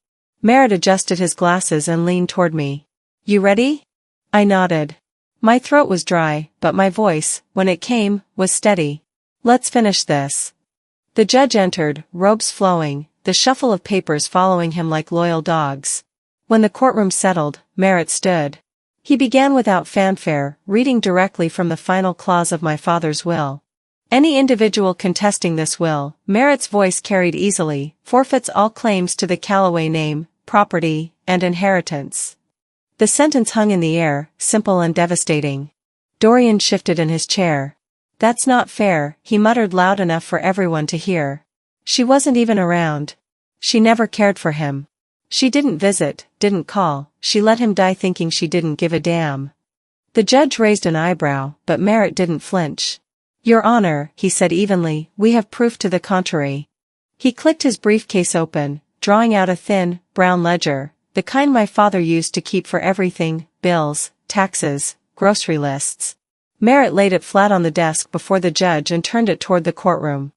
A: Merritt adjusted his glasses and leaned toward me. "You ready?" I nodded. My throat was dry, but my voice, when it came, was steady. "Let's finish this." The judge entered, robes flowing, the shuffle of papers following him like loyal dogs. When the courtroom settled, Merritt stood. He began without fanfare, reading directly from the final clause of my father's will. "Any individual contesting this will," Merritt's voice carried easily, "forfeits all claims to the Callaway name, property, and inheritance." The sentence hung in the air, simple and devastating. Dorian shifted in his chair. "That's not fair," he muttered loud enough for everyone to hear. "She wasn't even around. She never cared for him. She didn't visit, didn't call, she let him die thinking she didn't give a damn." The judge raised an eyebrow, but Merritt didn't flinch. "Your Honor," he said evenly, "we have proof to the contrary." He clicked his briefcase open, drawing out a thin, brown ledger, the kind my father used to keep for everything: bills, taxes, grocery lists. Merritt laid it flat on the desk before the judge and turned it toward the courtroom.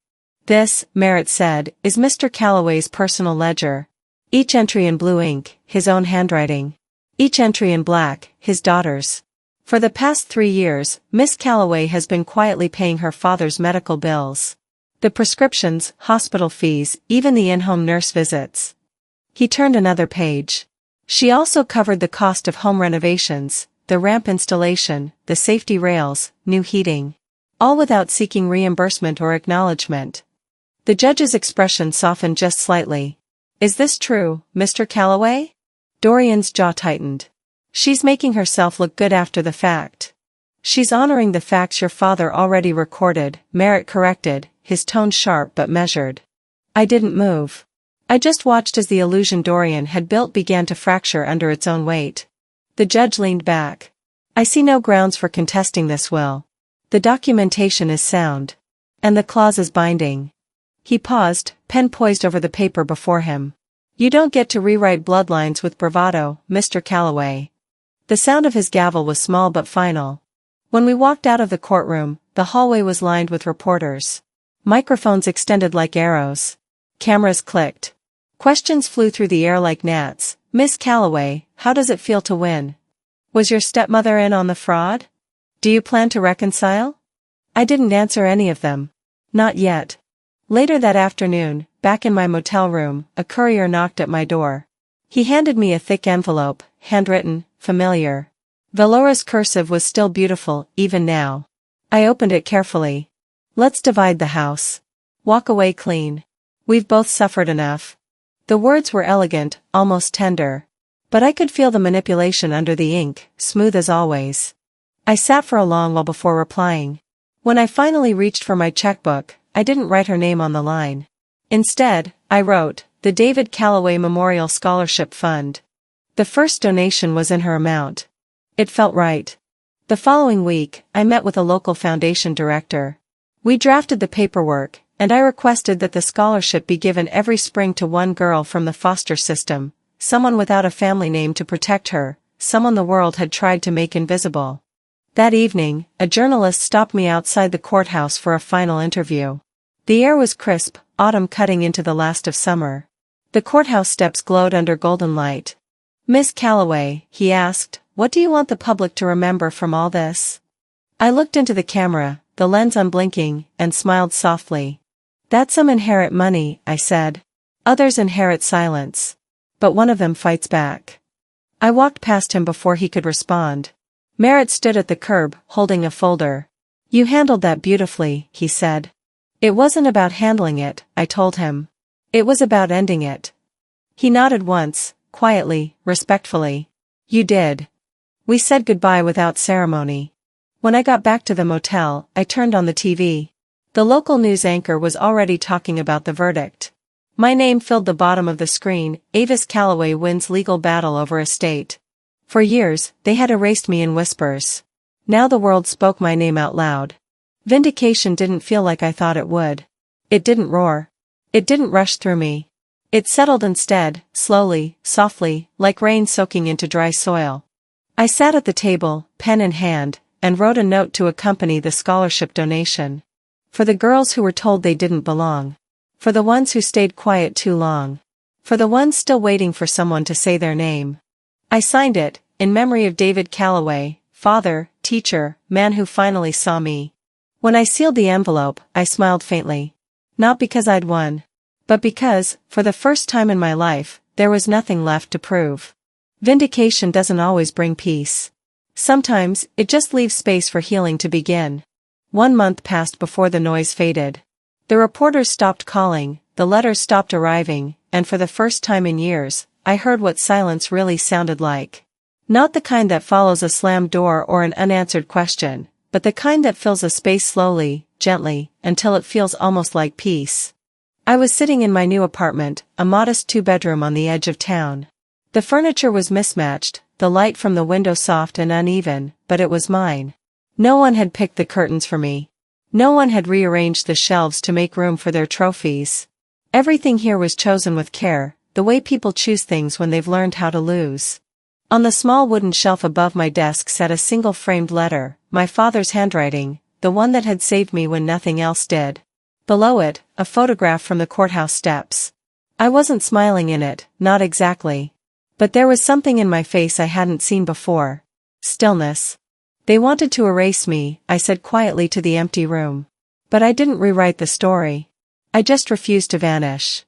A: "This," Merritt said, "is Mr. Callaway's personal ledger. Each entry in blue ink, his own handwriting. Each entry in black, his daughter's. For the past 3 years, Miss Calloway has been quietly paying her father's medical bills. The prescriptions, hospital fees, even the in-home nurse visits. He turned another page. She also covered the cost of home renovations, the ramp installation, the safety rails, new heating. All without seeking reimbursement or acknowledgement. The judge's expression softened just slightly. "Is this true, Mr. Calloway?" Dorian's jaw tightened. "She's making herself look good after the fact. She's honoring the facts your father already recorded," Merritt corrected, his tone sharp but measured. I didn't move. I just watched as the illusion Dorian had built began to fracture under its own weight. The judge leaned back. "I see no grounds for contesting this will. The documentation is sound. And the clause is binding." He paused, pen poised over the paper before him. "You don't get to rewrite bloodlines with bravado, Mr. Calloway." The sound of his gavel was small but final. When we walked out of the courtroom, the hallway was lined with reporters. Microphones extended like arrows. Cameras clicked. Questions flew through the air like gnats. "Miss Calloway, how does it feel to win? Was your stepmother in on the fraud? Do you plan to reconcile?" I didn't answer any of them. Not yet. Later that afternoon, back in my motel room, a courier knocked at my door. He handed me a thick envelope, handwritten, familiar. Velora's cursive was still beautiful, even now. I opened it carefully. "Let's divide the house. Walk away clean. We've both suffered enough." The words were elegant, almost tender. But I could feel the manipulation under the ink, smooth as always. I sat for a long while before replying. When I finally reached for my checkbook, I didn't write her name on the line. Instead, I wrote, "The David Calloway Memorial Scholarship Fund." The first donation was in her amount. It felt right. The following week, I met with a local foundation director. We drafted the paperwork, and I requested that the scholarship be given every spring to one girl from the foster system, someone without a family name to protect her, someone the world had tried to make invisible. That evening, a journalist stopped me outside the courthouse for a final interview. The air was crisp, autumn cutting into the last of summer. The courthouse steps glowed under golden light. "Miss Calloway," he asked, "what do you want the public to remember from all this?" I looked into the camera, the lens unblinking, and smiled softly. "That some inherit money," I said. "Others inherit silence. But one of them fights back." I walked past him before he could respond. Merritt stood at the curb, holding a folder. "You handled that beautifully," he said. "It wasn't about handling it," I told him. "It was about ending it." He nodded once, quietly, respectfully. "You did." We said goodbye without ceremony. When I got back to the motel, I turned on the TV. The local news anchor was already talking about the verdict. My name filled the bottom of the screen. "Avis Calloway wins legal battle over estate." For years, they had erased me in whispers. Now the world spoke my name out loud. Vindication didn't feel like I thought it would. It didn't roar. It didn't rush through me. It settled instead, slowly, softly, like rain soaking into dry soil. I sat at the table, pen in hand, and wrote a note to accompany the scholarship donation. For the girls who were told they didn't belong. For the ones who stayed quiet too long. For the ones still waiting for someone to say their name. I signed it, in memory of David Calloway, father, teacher, man who finally saw me. When I sealed the envelope, I smiled faintly. Not because I'd won. But because, for the first time in my life, there was nothing left to prove. Vindication doesn't always bring peace. Sometimes, it just leaves space for healing to begin. 1 month passed before the noise faded. The reporters stopped calling, the letters stopped arriving, and for the first time in years, I heard what silence really sounded like. Not the kind that follows a slammed door or an unanswered question, but the kind that fills a space slowly, gently, until it feels almost like peace. I was sitting in my new apartment, a modest 2-bedroom on the edge of town. The furniture was mismatched, the light from the window soft and uneven, but it was mine. No one had picked the curtains for me. No one had rearranged the shelves to make room for their trophies. Everything here was chosen with care, the way people choose things when they've learned how to lose. On the small wooden shelf above my desk sat a single framed letter, my father's handwriting, the one that had saved me when nothing else did. Below it, a photograph from the courthouse steps. I wasn't smiling in it, not exactly. But there was something in my face I hadn't seen before. Stillness. They wanted to erase me, I said quietly to the empty room. But I didn't rewrite the story. I just refused to vanish.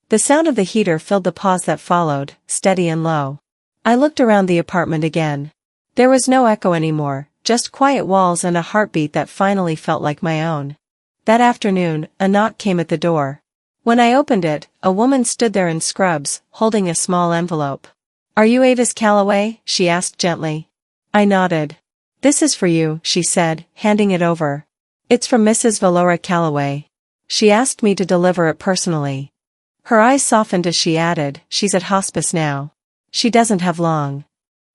A: The sound of the heater filled the pause that followed, steady and low. I looked around the apartment again. There was no echo anymore, just quiet walls and a heartbeat that finally felt like my own. That afternoon, a knock came at the door. When I opened it, a woman stood there in scrubs, holding a small envelope. "Are you Avis Calloway?" she asked gently. I nodded. "This is for you," she said, handing it over. "It's from Mrs. Valora Calloway. She asked me to deliver it personally." Her eyes softened as she added, "She's at hospice now. She doesn't have long."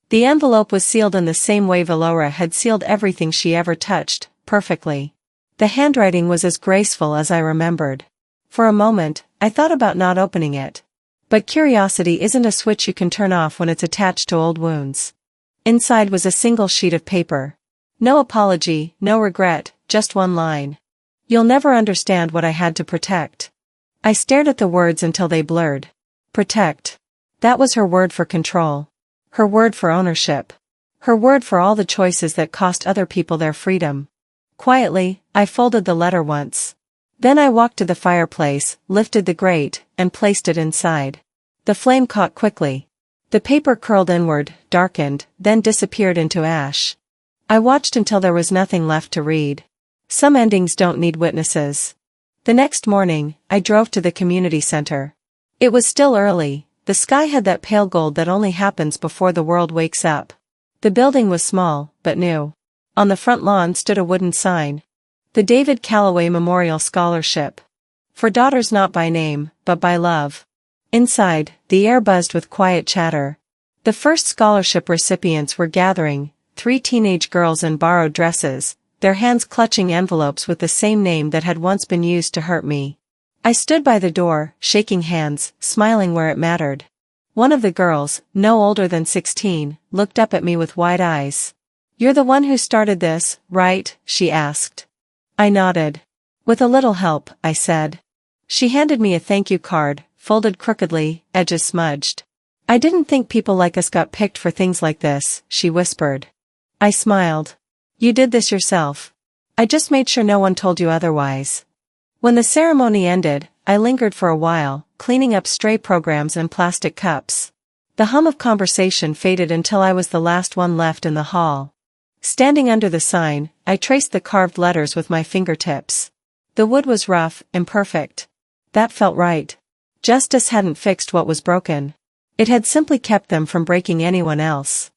A: The envelope was sealed in the same way Valora had sealed everything she ever touched, perfectly. The handwriting was as graceful as I remembered. For a moment, I thought about not opening it. But curiosity isn't a switch you can turn off when it's attached to old wounds. Inside was a single sheet of paper. No apology, no regret, just one line. "You'll never understand what I had to protect." I stared at the words until they blurred. Protect. That was her word for control. Her word for ownership. Her word for all the choices that cost other people their freedom. Quietly, I folded the letter once. Then I walked to the fireplace, lifted the grate, and placed it inside. The flame caught quickly. The paper curled inward, darkened, then disappeared into ash. I watched until there was nothing left to read. Some endings don't need witnesses. The next morning, I drove to the community center. It was still early. The sky had that pale gold that only happens before the world wakes up. The building was small, but new. On the front lawn stood a wooden sign. The David Calloway Memorial Scholarship. For daughters not by name, but by love. Inside, the air buzzed with quiet chatter. The first scholarship recipients were gathering, 3 teenage girls in borrowed dresses, their hands clutching envelopes with the same name that had once been used to hurt me. I stood by the door, shaking hands, smiling where it mattered. One of the girls, no older than 16, looked up at me with wide eyes. "You're the one who started this, right?" she asked. I nodded. "With a little help," I said. She handed me a thank you card, folded crookedly, edges smudged. "I didn't think people like us got picked for things like this," she whispered. I smiled. "You did this yourself. I just made sure no one told you otherwise." When the ceremony ended, I lingered for a while, cleaning up stray programs and plastic cups. The hum of conversation faded until I was the last one left in the hall. Standing under the sign, I traced the carved letters with my fingertips. The wood was rough, imperfect. That felt right. Justice hadn't fixed what was broken. It had simply kept them from breaking anyone else.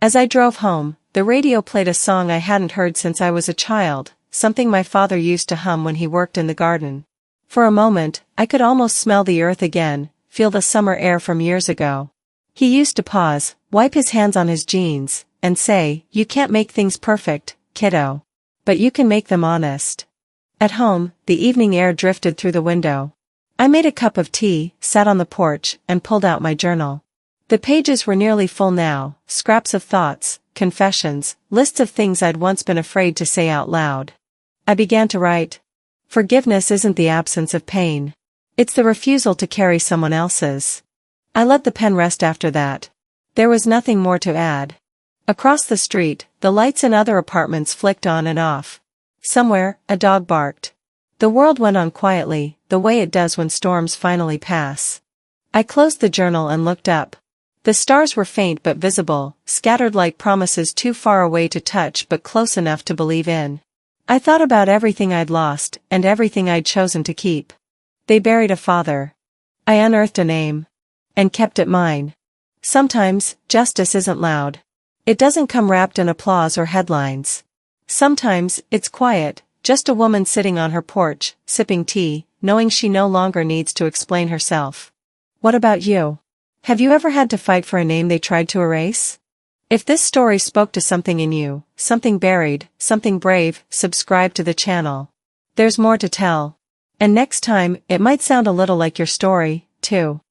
A: As I drove home, the radio played a song I hadn't heard since I was a child, something my father used to hum when he worked in the garden. For a moment, I could almost smell the earth again, feel the summer air from years ago. He used to pause, wipe his hands on his jeans, and say, "You can't make things perfect, kiddo. But you can make them honest." At home, the evening air drifted through the window. I made a cup of tea, sat on the porch, and pulled out my journal. The pages were nearly full now, scraps of thoughts, confessions, lists of things I'd once been afraid to say out loud. I began to write. Forgiveness isn't the absence of pain. It's the refusal to carry someone else's. I let the pen rest after that. There was nothing more to add. Across the street, the lights in other apartments flicked on and off. Somewhere, a dog barked. The world went on quietly, the way it does when storms finally pass. I closed the journal and looked up. The stars were faint but visible, scattered like promises too far away to touch but close enough to believe in. I thought about everything I'd lost, and everything I'd chosen to keep. They buried a father. I unearthed a name. And kept it mine. Sometimes, justice isn't loud. It doesn't come wrapped in applause or headlines. Sometimes, it's quiet, just a woman sitting on her porch, sipping tea, knowing she no longer needs to explain herself. What about you? Have you ever had to fight for a name they tried to erase? If this story spoke to something in you, something buried, something brave, subscribe to the channel. There's more to tell. And next time, it might sound a little like your story, too.